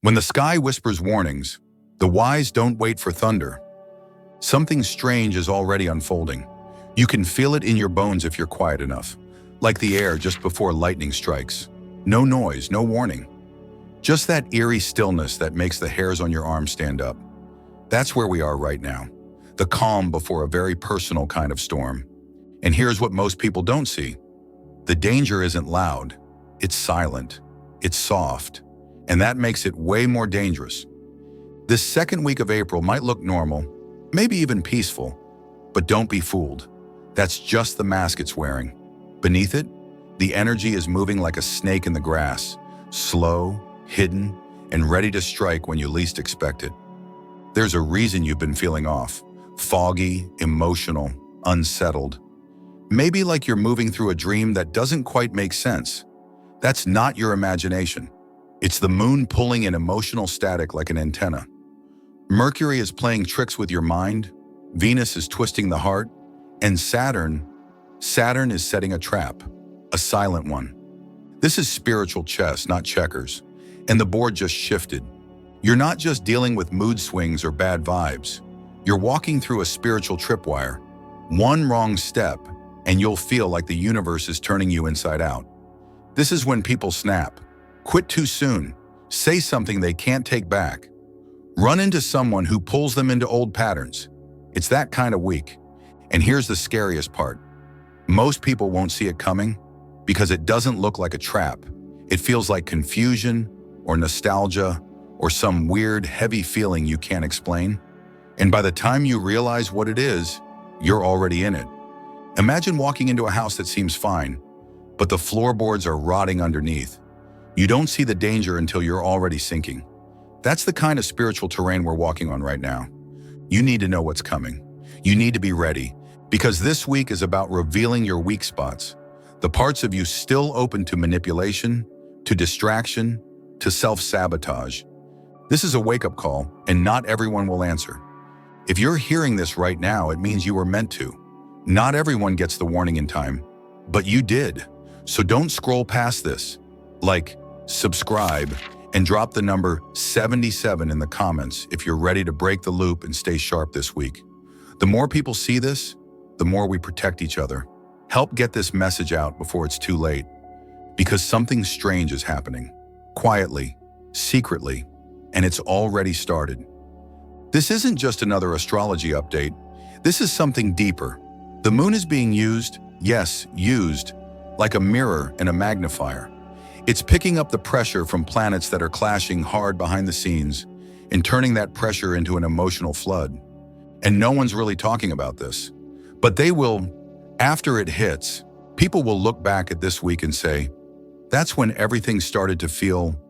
When the sky whispers warnings, the wise don't wait for thunder. Something strange is already unfolding. You can feel it in your bones if you're quiet enough, like the air just before lightning strikes. No noise, no warning. Just that eerie stillness that makes the hairs on your arms stand up. That's where we are right now, the calm before a very personal kind of storm. And here's what most people don't see. The danger isn't loud, it's silent, it's soft, and that makes it way more dangerous. This second week of April might look normal, maybe even peaceful, but don't be fooled. That's just the mask it's wearing. Beneath it, the energy is moving like a snake in the grass, slow, hidden, and ready to strike when you least expect it. There's a reason you've been feeling off, foggy, emotional, unsettled. Maybe like you're moving through a dream that doesn't quite make sense. That's not your imagination. It's the moon pulling in emotional static like an antenna. Mercury is playing tricks with your mind, Venus is twisting the heart, and Saturn is setting a trap, a silent one. This is spiritual chess, not checkers, and the board just shifted. You're not just dealing with mood swings or bad vibes. You're walking through a spiritual tripwire. One wrong step, and you'll feel like the universe is turning you inside out. This is when people snap, quit too soon, say something they can't take back, run into someone who pulls them into old patterns. It's that kind of week. And here's the scariest part. Most people won't see it coming because it doesn't look like a trap. It feels like confusion or nostalgia or some weird, heavy feeling you can't explain. And by the time you realize what it is, you're already in it. Imagine walking into a house that seems fine, but the floorboards are rotting underneath. You don't see the danger until you're already sinking. That's the kind of spiritual terrain we're walking on right now. You need to know what's coming. You need to be ready, because this week is about revealing your weak spots, the parts of you still open to manipulation, to distraction, to self-sabotage. This is a wake-up call, and not everyone will answer. If you're hearing this right now, it means you were meant to. Not everyone gets the warning in time, but you did. So don't scroll past this. Like, subscribe, and drop the number 77 in the comments if you're ready to break the loop and stay sharp this week. The more people see this, the more we protect each other. Help get this message out before it's too late, because something strange is happening, quietly, secretly, and it's already started. This isn't just another astrology update. This is something deeper. The moon is being used, yes, used, like a mirror and a magnifier. It's picking up the pressure from planets that are clashing hard behind the scenes and turning that pressure into an emotional flood. And no one's really talking about this. But they will, after it hits, people will look back at this week and say, that's when everything started to feel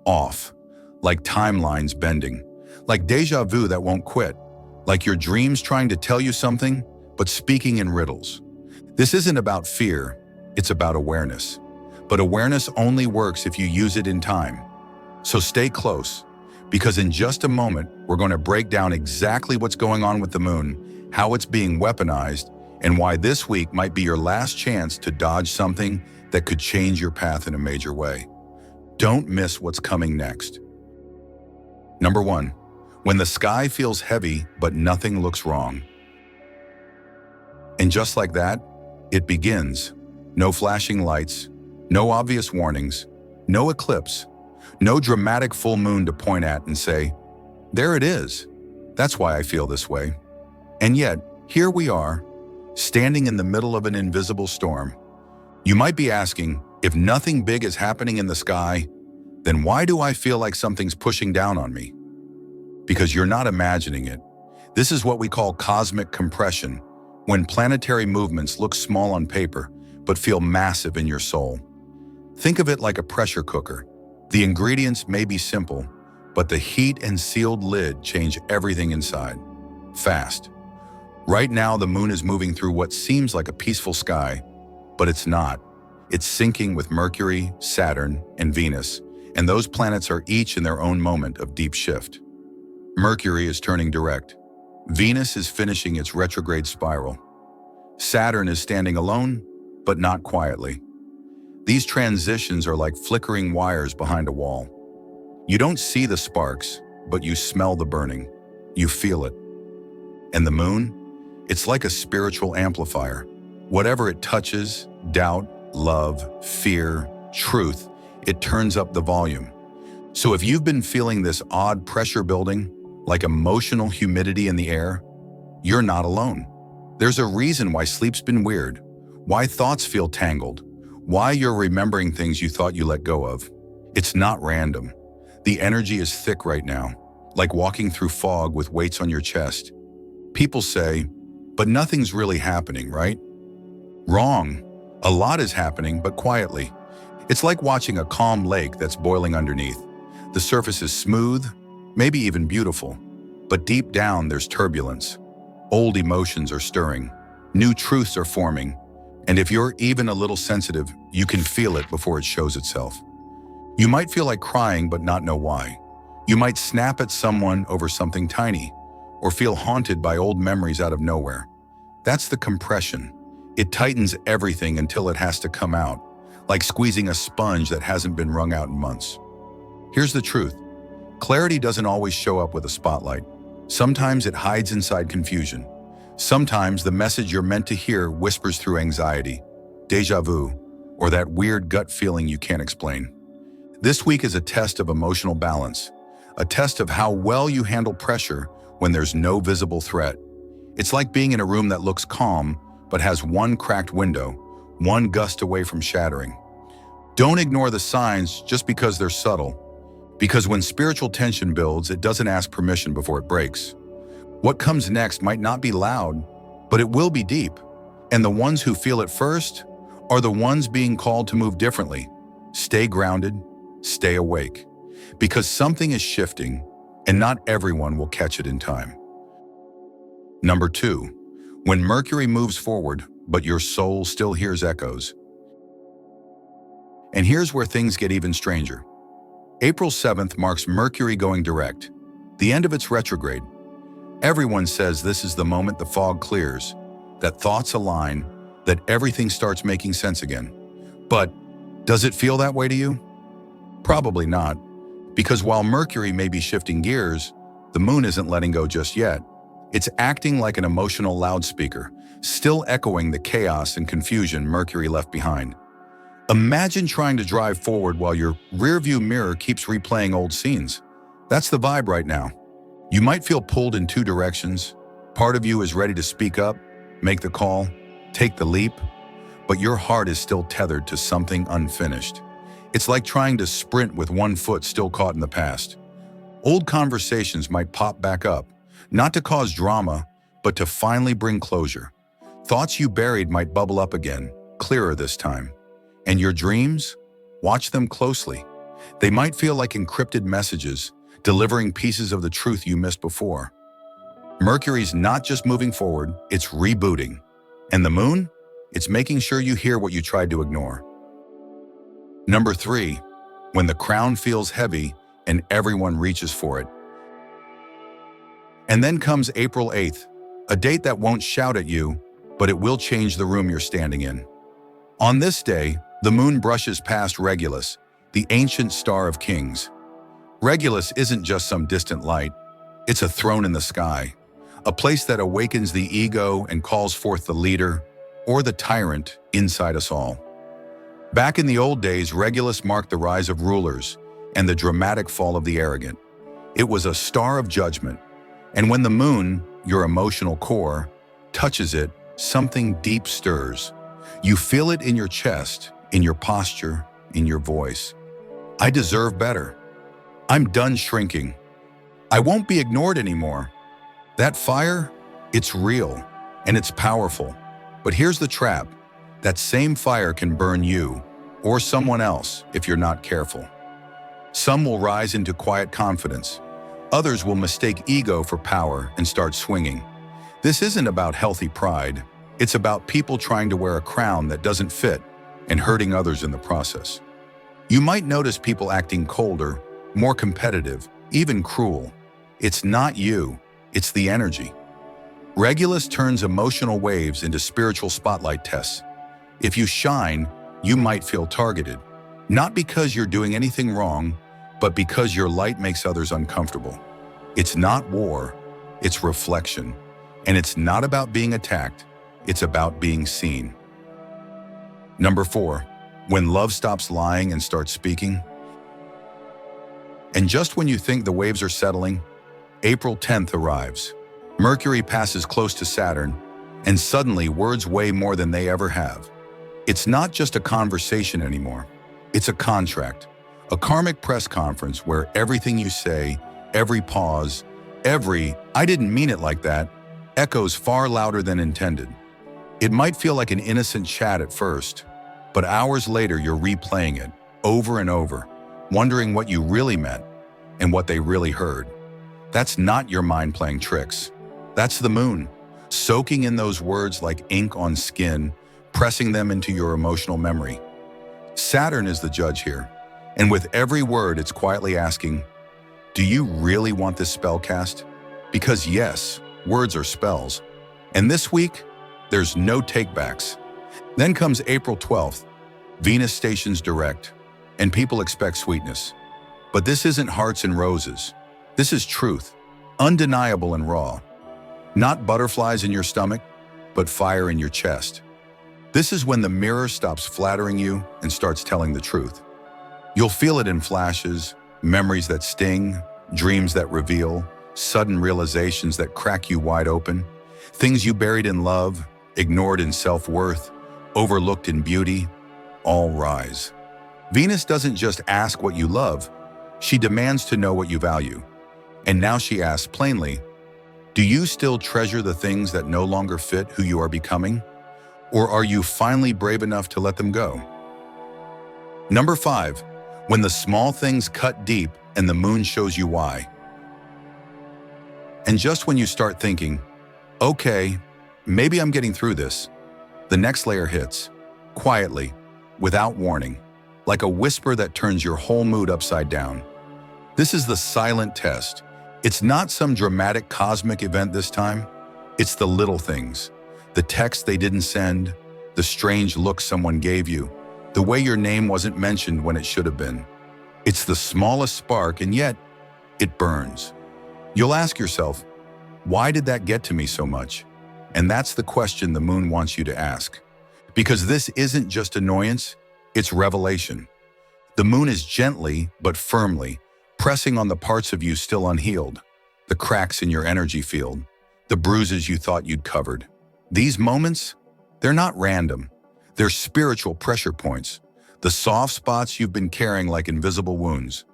off, like timelines bending, like deja vu that won't quit, like your dreams trying to tell you something, but speaking in riddles. This isn't about fear, it's about awareness. But awareness only works if you use it in time. So stay close, because in just a moment, we're going to break down exactly what's going on with the moon, how it's being weaponized, and why this week might be your last chance to dodge something that could change your path in a major way. Don't miss what's coming next. Number 1, when the sky feels heavy, but nothing looks wrong. And just like that, it begins. No flashing lights, no obvious warnings, no eclipse, no dramatic full moon to point at and say, there it is. That's why I feel this way. And yet, here we are, standing in the middle of an invisible storm. You might be asking, if nothing big is happening in the sky, then why do I feel like something's pushing down on me? Because you're not imagining it. This is what we call cosmic compression, when planetary movements look small on paper, but feel massive in your soul. Think of it like a pressure cooker. The ingredients may be simple, but the heat and sealed lid change everything inside. Fast. Right now, the moon is moving through what seems like a peaceful sky, but it's not. It's syncing with Mercury, Saturn, and Venus, and those planets are each in their own moment of deep shift. Mercury is turning direct. Venus is finishing its retrograde spiral. Saturn is standing alone, but not quietly. These transitions are like flickering wires behind a wall. You don't see the sparks, but you smell the burning. You feel it. And the moon? It's like a spiritual amplifier. Whatever it touches, doubt, love, fear, truth, it turns up the volume. So if you've been feeling this odd pressure building, like emotional humidity in the air, you're not alone. There's a reason why sleep's been weird, why thoughts feel tangled, why you're remembering things you thought you let go of. It's not random. The energy is thick right now, like walking through fog with weights on your chest. People say, but nothing's really happening, right? Wrong. A lot is happening, but quietly. It's like watching a calm lake that's boiling underneath. The surface is smooth, maybe even beautiful, but deep down there's turbulence. Old emotions are stirring, new truths are forming, and if you're even a little sensitive, you can feel it before it shows itself. You might feel like crying but not know why. You might snap at someone over something tiny, or feel haunted by old memories out of nowhere. That's the compression. It tightens everything until it has to come out, like squeezing a sponge that hasn't been wrung out in months. Here's the truth. Clarity doesn't always show up with a spotlight. Sometimes it hides inside confusion. Sometimes the message you're meant to hear whispers through anxiety, déjà vu, or that weird gut feeling you can't explain. This week is a test of emotional balance, a test of how well you handle pressure when there's no visible threat. It's like being in a room that looks calm, but has one cracked window, one gust away from shattering. Don't ignore the signs just because they're subtle, because when spiritual tension builds, it doesn't ask permission before it breaks. What comes next might not be loud, but it will be deep. And the ones who feel it first are the ones being called to move differently. Stay grounded, stay awake, because something is shifting and not everyone will catch it in time. Number 2, when Mercury moves forward, but your soul still hears echoes. And here's where things get even stranger. April 7th marks Mercury going direct, the end of its retrograde. Everyone says this is the moment the fog clears, that thoughts align, that everything starts making sense again. But does it feel that way to you? Probably not, because while Mercury may be shifting gears, the moon isn't letting go just yet. It's acting like an emotional loudspeaker, still echoing the chaos and confusion Mercury left behind. Imagine trying to drive forward while your rearview mirror keeps replaying old scenes. That's the vibe right now. You might feel pulled in two directions. Part of you is ready to speak up, make the call, take the leap, but your heart is still tethered to something unfinished. It's like trying to sprint with one foot still caught in the past. Old conversations might pop back up, not to cause drama, but to finally bring closure. Thoughts you buried might bubble up again, clearer this time. And your dreams? Watch them closely. They might feel like encrypted messages, delivering pieces of the truth you missed before. Mercury's not just moving forward, it's rebooting. And the moon? It's making sure you hear what you tried to ignore. Number 3, when the crown feels heavy and everyone reaches for it. And then comes April 8th, a date that won't shout at you, but it will change the room you're standing in. On this day, the moon brushes past Regulus, the ancient star of kings. Regulus isn't just some distant light. It's a throne in the sky, a place that awakens the ego and calls forth the leader, or the tyrant, inside us all. Back in the old days, Regulus marked the rise of rulers and the dramatic fall of the arrogant. It was a star of judgment, and when the moon, your emotional core, touches it, something deep stirs. You feel it in your chest, in your posture, in your voice. I deserve better. I'm done shrinking. I won't be ignored anymore. That fire, it's real, and it's powerful. But here's the trap. That same fire can burn you, or someone else, if you're not careful. Some will rise into quiet confidence. Others will mistake ego for power and start swinging. This isn't about healthy pride. It's about people trying to wear a crown that doesn't fit and hurting others in the process. You might notice people acting colder, more competitive, even cruel. It's not you, it's the energy. Regulus turns emotional waves into spiritual spotlight tests. If you shine, you might feel targeted. Not because you're doing anything wrong, but because your light makes others uncomfortable. It's not war, it's reflection. And it's not about being attacked, it's about being seen. Number 4, when love stops lying and starts speaking. And just when you think the waves are settling, April 10th arrives. Mercury passes close to Saturn, and suddenly words weigh more than they ever have. It's not just a conversation anymore. It's a contract, a karmic press conference where everything you say, every pause, every "I didn't mean it like that" echoes far louder than intended. It might feel like an innocent chat at first, but hours later you're replaying it over and over, wondering what you really meant and what they really heard. That's not your mind playing tricks. That's the moon, soaking in those words like ink on skin, pressing them into your emotional memory. Saturn is the judge here, and with every word it's quietly asking, do you really want this spell cast? Because yes, words are spells. And this week, there's no takebacks. Then comes April 12th. Venus stations direct, and people expect sweetness. But this isn't hearts and roses. This is truth, undeniable and raw. Not butterflies in your stomach, but fire in your chest. This is when the mirror stops flattering you and starts telling the truth. You'll feel it in flashes, memories that sting, dreams that reveal, sudden realizations that crack you wide open, things you buried in love, ignored in self-worth, overlooked in beauty, all rise. Venus doesn't just ask what you love, she demands to know what you value. And now she asks plainly, do you still treasure the things that no longer fit who you are becoming? Or are you finally brave enough to let them go? Number 5, when the small things cut deep and the moon shows you why. And just when you start thinking, okay, maybe I'm getting through this, the next layer hits, quietly, without warning, like a whisper that turns your whole mood upside down. This is the silent test. It's not some dramatic cosmic event this time. It's the little things, the text they didn't send, the strange look someone gave you, the way your name wasn't mentioned when it should have been. It's the smallest spark, and yet it burns. You'll ask yourself, why did that get to me so much? And that's the question the moon wants you to ask. Because this isn't just annoyance, it's revelation. The moon is gently but firmly pressing on the parts of you still unhealed, the cracks in your energy field, the bruises you thought you'd covered. These moments, they're not random. They're spiritual pressure points, the soft spots you've been carrying like invisible wounds.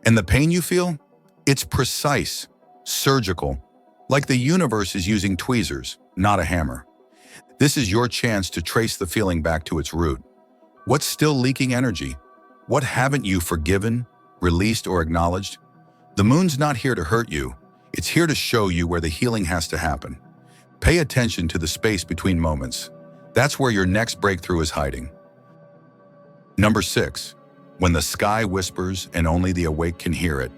And the pain you feel? It's precise, surgical, like the universe is using tweezers, not a hammer. This is your chance to trace the feeling back to its root. What's still leaking energy? What haven't you forgiven, released, or acknowledged? The moon's not here to hurt you. It's here to show you where the healing has to happen. Pay attention to the space between moments. That's where your next breakthrough is hiding. Number 6, when the sky whispers and only the awake can hear it.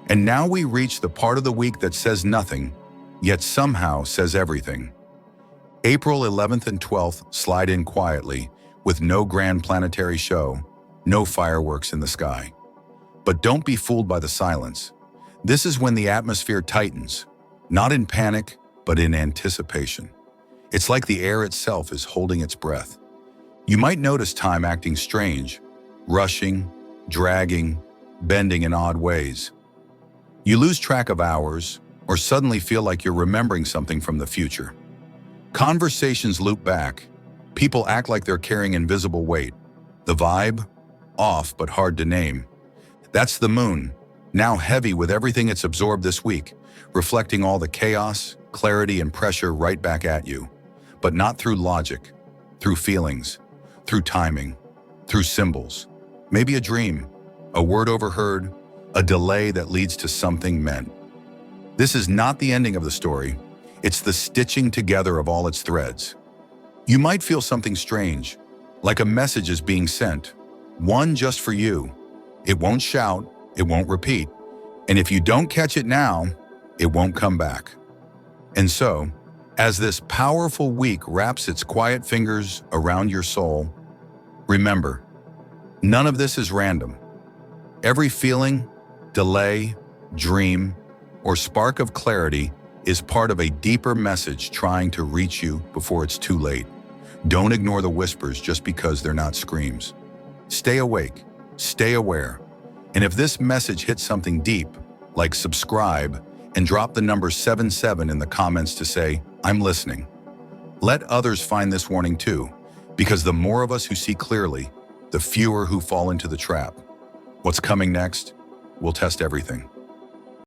And now we reach the part of the week that says nothing, yet somehow says everything. April 11th and 12th slide in quietly, with no grand planetary show, no fireworks in the sky. But don't be fooled by the silence. This is when the atmosphere tightens, not in panic, but in anticipation. It's like the air itself is holding its breath. You might notice time acting strange, rushing, dragging, bending in odd ways. You lose track of hours, or suddenly feel like you're remembering something from the future. Conversations loop back. People act like they're carrying invisible weight. The vibe? Off but hard to name. That's the moon, now heavy with everything it's absorbed this week, reflecting all the chaos, clarity, and pressure right back at you. But not through logic, through feelings, through timing, through symbols. Maybe a dream, a word overheard, a delay that leads to something meant. This is not the ending of the story. It's the stitching together of all its threads. You might feel something strange, like a message is being sent, one just for you. It won't shout, it won't repeat, and if you don't catch it now, it won't come back. And so, as this powerful week wraps its quiet fingers around your soul, remember, none of this is random. Every feeling, delay, dream, or spark of clarity is part of a deeper message trying to reach you before it's too late. Don't ignore the whispers just because they're not screams. Stay awake, stay aware, and if this message hits something deep, like subscribe and drop the number 77 in the comments to say, I'm listening. Let others find this warning too, because the more of us who see clearly, the fewer who fall into the trap. What's coming next? We'll test everything.